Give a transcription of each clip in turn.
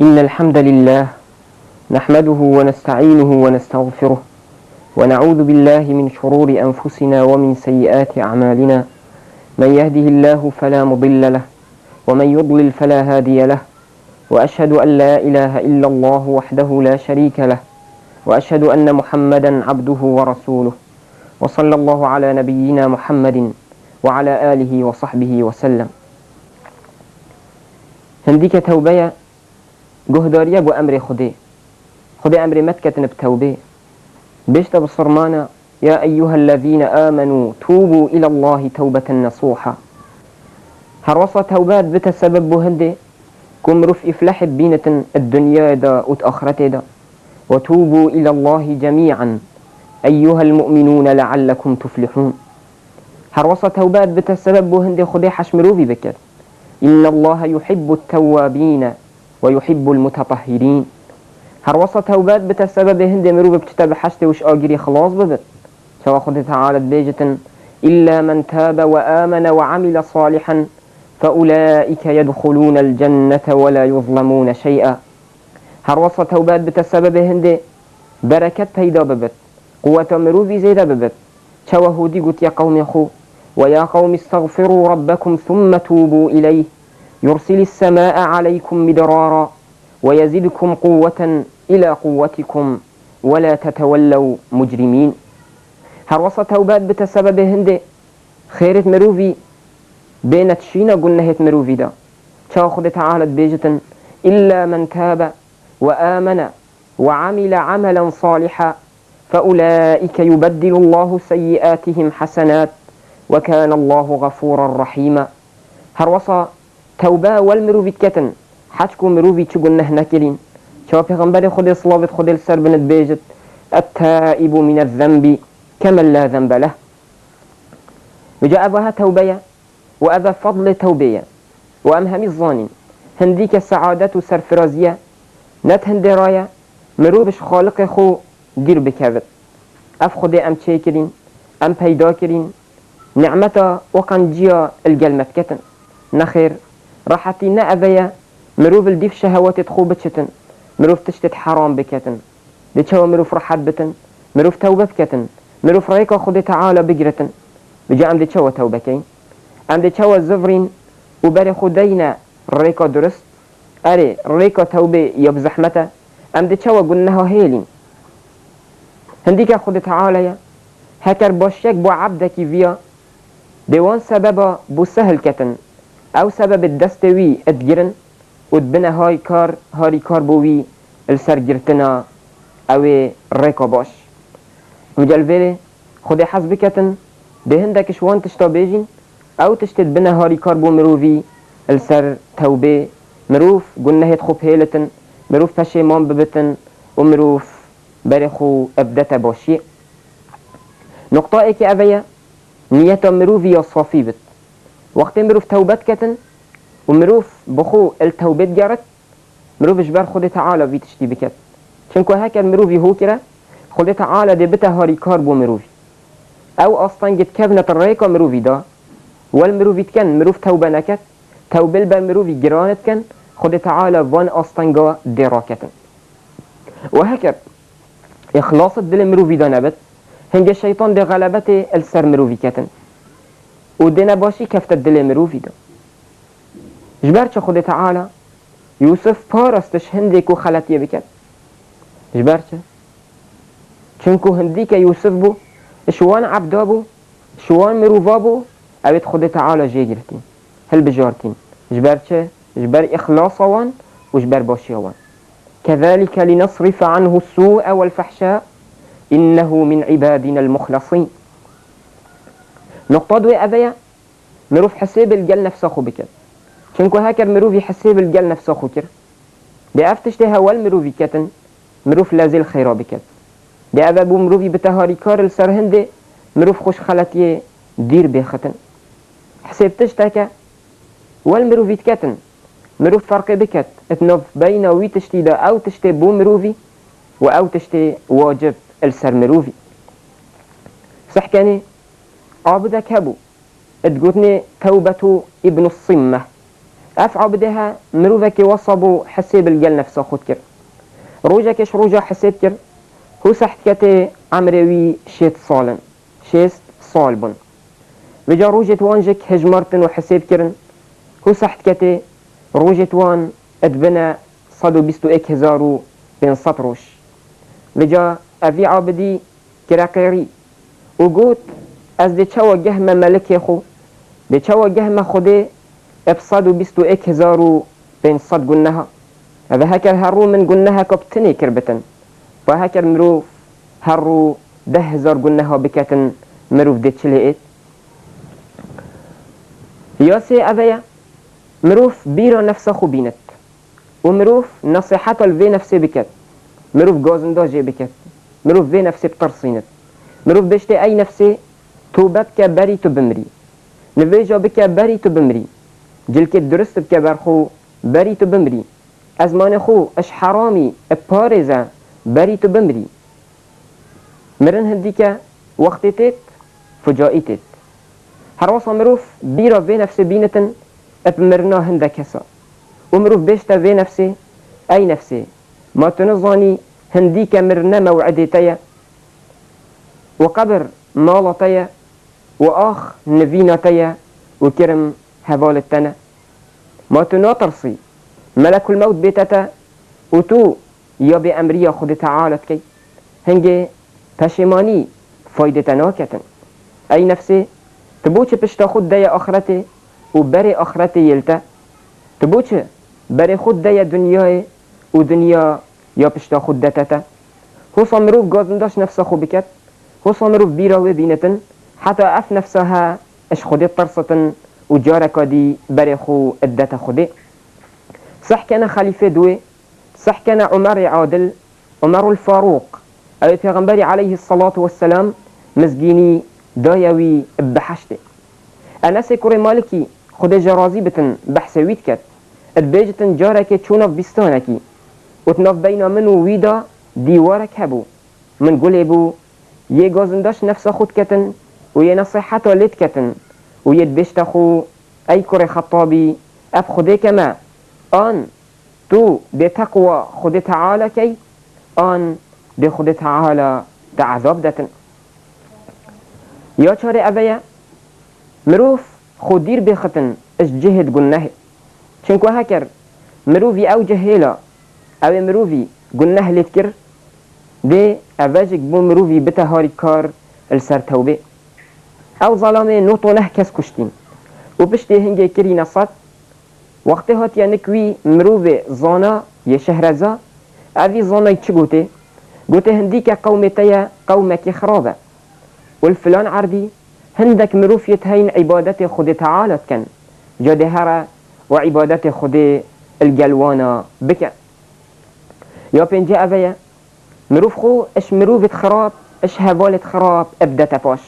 إن الحمد لله نحمده ونستعينه ونستغفره ونعوذ بالله من شرور أنفسنا ومن سيئات أعمالنا. من يهده الله فلا مضل له ومن يضلل فلا هادي له، وأشهد أن لا إله إلا الله وحده لا شريك له، وأشهد أن محمدا عبده ورسوله، وصلى الله على نبينا محمد وعلى آله وصحبه وسلم. هنديك توبية جهدارية بو أمر خدي أمر متكة بتوبة بيشت بصرمانا: يا أيها الذين آمنوا توبوا إلى الله توبة نصوحا. هروصة توبات بتسبب بو هندي كم رف إفلح بينة الدنيا دا وتأخرت دا، وتوبوا إلى الله جميعا أيها المؤمنون لعلكم تفلحون. هروصة توبات بتسبب بو هندي خدي حشمروفي بكر: إن الله يحب التوابين ويحب المتطهرين. هروصة توبات بتسبب هندي مروب بتتابع حشتي وش آجري خلاص ببت سوا خد تعالى بيجة: إلا من تاب وآمن وعمل صالحا فأولئك يدخلون الجنة ولا يظلمون شيئا. هروصة توبات بتسبب هندي بركة بيدا ببت، قوة مروبي زيدا ببت سوا هودي قلت: يا قوم خو ويا قوم استغفروا ربكم ثم توبوا إليه يرسل السماء عليكم مدرارا ويزدكم قوة إلى قوتكم ولا تتولوا مجرمين. هروصة توبات بتسبب هندي خيرت مروفي بين تشينا قلنا هيت مروفي دا تاخذ تعالى بيجة: إلا من تاب وآمن وعمل عملا صالحا فأولئك يبدل الله سيئاتهم حسنات وكان الله غفورا رحيما. هروصة توبة والمروفي كتن حتكو مروفي تقولنا هنا كلين شو پیغمبر خود صلابت خود السر بنت بيجت: التائب من الذنب كمن لا ذنب له. وجاء أبوها توبية وأبا فضل توبية وأمهم الظانين هنديك السعادة سرفرازية نت هندي راية مروفش خالق خو دير بكابت أف خودي أم تشيكرين أم بيداكرين نعمتا وقن جيا القلمت كتن نخير راحتي نأبيا مروف الديف شهوات تخو بتشتن مروف تشتت حرام بكتن دي شو مروف رحت بتن مروف توبة كتن مروف ريكا خدي تعالى بقرتن بجا أم دي شو توبة كين أم دي شو الزفرين وبري خدينا ريكا درست أري ريكا توبة يبزحمته أم دي شو قلناها هيلين هنديك خدي تعالى هكر باشيك بو عبدك فيا ديوان سببا بو سهل كتن أو سبب الدستوي اتجرن ودبنا هاي كار بوي السرجرتنا او ريكا باش وجلفيلي خدي حسب كتن بهندك شوان تشتا بيجين او تشتت بنا هاي كار بو مروفي السر توبة مروف قلنا هيت خوب هيلتن مروف پشيمان ببتن ومروف بريخو ابدتا باشي. نقطة ايكي ابيا نيتا مروفي يا صافي بت وقت مروف توبت كتن ومروف بخو التوبت جارت مروف جبر خود تعالى في تشتي بكت چنكو هكا المروفي هو كرا خود تعالى دي بتا هاري كار بو مروفي او اصلا جد كبنة الريكا مروفي دا والمروفي تكن مروف توبة نكت توبل با مروفي جرانت كن خود تعالى وان اصلا جا دي راكتن. وهكا اخلاص الدل مروفي دا نبت هنج الشيطان دي غلبت السر مروفي كتن ودينا باشي كفت الدل مروفي دا جبرت خود تعالى يوسف پارستش هنديك و خلطيه بكت جبرت چونكو هنديك يوسف بو شوان عبدا بو شوان مروفا بو اويت خود تعالى جيجرتين هل بجارتين جبرت جبر اخلاص وان وجبر باشي وان كذلك لنصرف عنه السوء والفحشاء إنه من عبادنا المخلصين. نقطة دوي أبيا مروف حسيب الجل نفسه خو بكت چونكو هكر مروفي حسيب الجل نفسه خو كر دي افتشتي هوال مروفي كتن مروف لازل خيرا بكت دي أبابو مروفي بتهاري كار السر هندي مروف خوش خلطيه دير بيختن حسيبتش تاكا والمروفي تكتن مروف فرق بكت اتنوف بين وي تشتي دا او تشتي بو مروفي و او تشتي واجب السر مروفي صحكاني عابدك هبو اتقوتني توبة ابن الصمة اف عبدها مروفك وصبو حسيب الجل نفسه خود كر روجكش روجا حسيب كر هو سحت كتي عمروي شيت صالن شيست صالبن وجا روجت وانجك هجمرتن وحسيب كرن هو سحت كتي روجت وان ادبنا صدو بيستو اك هزارو بين سطروش وجا افي عبدي كراقيري وقوت از دي چاو گهمه ملكي خو دي چاو گهمه خوده افصدو بيستو اك هزارو بين صد قنها هذا هكر هرو من قنها كبتني كربتن وهكر مروف هرو 10,000 قنها بكتن مروف دي چلئت ياسي أذيا مروف بيرا نفسه خو بينت ومروف نصيحته الفي نفسي بكت مروف غازنداجي بكت مروف في نفسي بترصينت مروف بشتي أي نفسي تو ببكى بري تو بمري نفيجا بكى بري تو بمري جلك درست بكى برخو بري تو بمري أزمان خو اش حرامي بارزة بري تو بمري مرن هنديك وقتتت فجائتت هرواسا مروف بيرا في نفسي بينتن بمرنا هندا كسا ومروف بيشتا في نفسي أي نفسي ما تنظاني هنديك مرنا موعدتيا وقبر مالتيا وآخ نفينتيا وكرم هفالتنا ما تناطرسي ملك الموت بيتتا وتو يا بأمريا خد تعالت كي هنجي پشمانی فایده ناکتن ای نفسي تبوچه پشتا خود دای آخرته و بر آخرته یلتا تبوچه بر خود دای دنیای و دنیا یا پشتا خود دتتا هو صامروف گازنداش نفسه خو بکت هو صامروف بیراوی بینتن حتی اف نفسها اش خودی طرستن و جارکا دی بر خو ادتا خودی صح كان خليفة دوي صح كان عمر عادل عمر الفاروق أي پیغمبر عليه الصلاة والسلام مزگینی دایوی بحشته انس کوری مالکی خود جرازی بتن بحثویت کت ادبیجتن جارک چونف بستانکی وتناف بین من و ویدا دیوارک هبو من گلی بو یه گازنداش نفس خود کتن و یه نصیحتا لید کتن و یه دبشت خو ای کوری خطابی اب خوده کما آن تو ده تقوى خود تعالى كي آن ده خود تعالى ده عذاب دتن یا چاره اویا مروف خود دیر بختن اش جهد گنه چنکو هکر مروفی او جهیلا او مروفی گنه لید کر ده اواجک بو مروفی بتهاری کار السر توبه او ظلامه نوتو نه کس کشتین و پشتی هنگه کری نصد وقتی هاتیا نکوی مروف زانا یه شهرزا اوی زانای چه گوته؟ گوته هندی که قومتیا قومکی خرابه والفلان عردي هندك مروف يتهين عبادة خود تعالى كان جدهرة وعبادة خود الجلوانا بك يا بنجي أبيا مروف خو اش مروفة خراب اش هفالة خراب ابدا تباش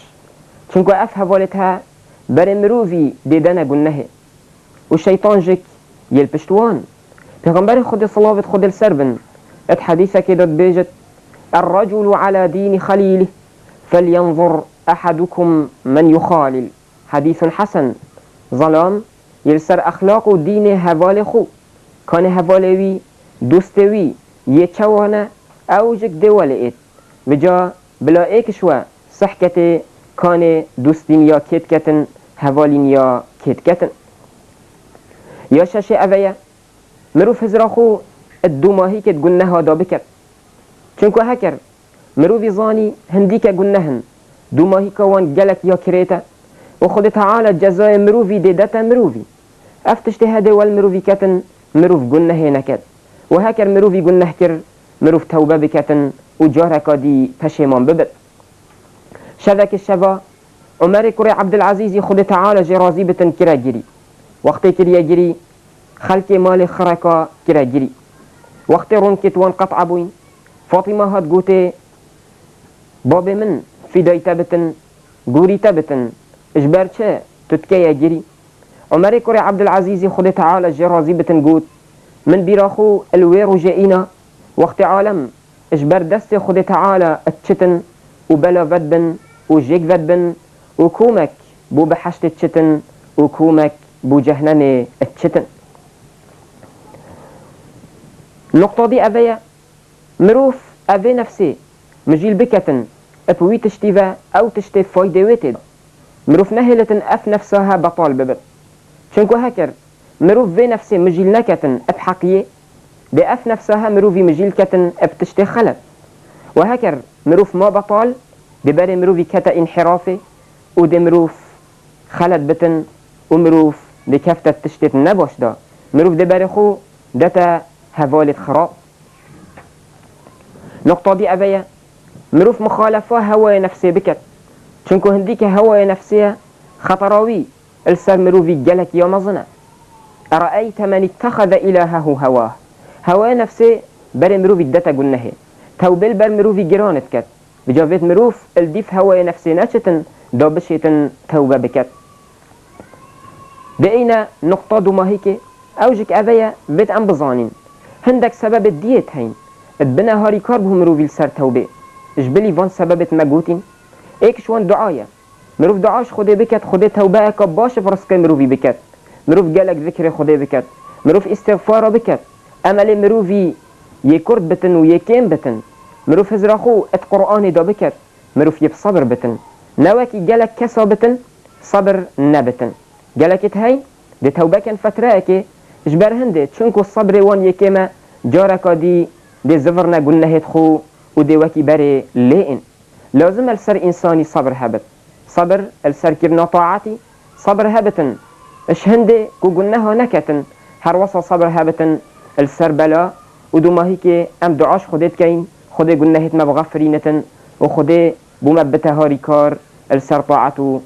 چونكو اف هفالتها بر مروفي ديدانا قلنه والشيطان جك يلبشتوان پیغمبر خود صلاة خود السربن ات حديثة كده بيجت الرجل على دين خليله فلينظر أحدكم من يخالل حديث حسن ظلام يلسر أخلاق و دين هوال خو كان هوالوي دوستوي يتشوانا أوجك دولئت وجا بلا ايكشوا صحكة كان دوستين يا كتكتن هوالين يا كتكتن يا شاشي أبيا مروف هزراخو الدوماهي كت قلناها دابكت چونكو هكر مروفي زاني هنديك قلنهن دوماهي كوان جلك يا كريتا وخد تعالى جزاء مروفي ديدتا مروفي افتشت هذا والمروفي كتن مروف قلنه نكت وهكر مروفي قلنه كر مروف توبة بكتن وجارك دي پشيمان ببت شذاك الشبا عمر كري عبد العزيز خد تعالى جرازي بتن كرا جري وقت كريا جري خلق مال خركا كرا جري وقت رنكت وانقطع بوين فاطمة هاد قوتي باب من في داي تبتن قوري تبتن اجبار چه تتكيا جري عمر كري عبد العزيز خد تعالى جرازي بتن قوت من بيراخو الوير جائنا وقت عالم اجبار دست خد تعالى اتشتن وبلا ودبن وجيك ودبن وكومك بو بحشت اتشتن وكومك بو جهنن اتشتن نقطة دي أبيا مروف أبي نفسي مجيل بكتن أبوي تشتيفا أو تشتيف فايدة ويتد مروف نهلة أف نفسها بطال ببت شنكو هكر مروف في نفسي مجيل نكتن أب حقية بأف نفسها مروفي مجيل كتن أب تشتي خلت وهكر مروف ما بطال ببري مروفي كتا انحرافي ودي مروف خلت بتن ومروف دي كفتة تشتيت نبوش دا مروف دي باري خو دتا هفالة خراب نقطة دي أبيا مروف مخالفة هواية نفسية بكت چونكو هنديك هواية نفسية خطراوي السر مروفي جلك يوم ظنا أرأيت من اتخذ إلهه هواه هواية نفسية بري مروفي دتا قلناه توبل بر مروفي جرانت كت بجافيت مروف الديف هواية نفسية ناتشتن دابشتن توبة بكت بأين نقطة دوما هيك أوجك أبيا بيت أم بظانين هندك سبب الديت هين اتبنا هاري كار بهم مروفي السر توبة اجبلي فان سببت مجوتين ايك شوان دعاية مروف دعاش خده بكت خده توبة كباش فرسك مروفي بكت مروف جالك ذكر خده بكت مروف استغفار بكت أمل مروفي يكرد بتن ويكين بتن مروف هزراخو ات قرآن دا بكت مروف يب صبر بتن نواكي جالك كسا بتن صبر نبتن جالك هاي دي توبة كان فترة اجبر هندي چونكو الصبر وان يكيما جاركا دي زفرنا قلنا هيدخو ودي وكي بري لين لازم السر إنساني صبر هبت صبر السر كرنا طاعتي صبر هبتن اش هندي كو قلناها نكتن هر وصل صبر هبتن السر بلا ودو ما هيك ام دعاش خديت كين خدي قلنا هيت مبغفرينتن وخدي بمبتها ريكار السر طاعته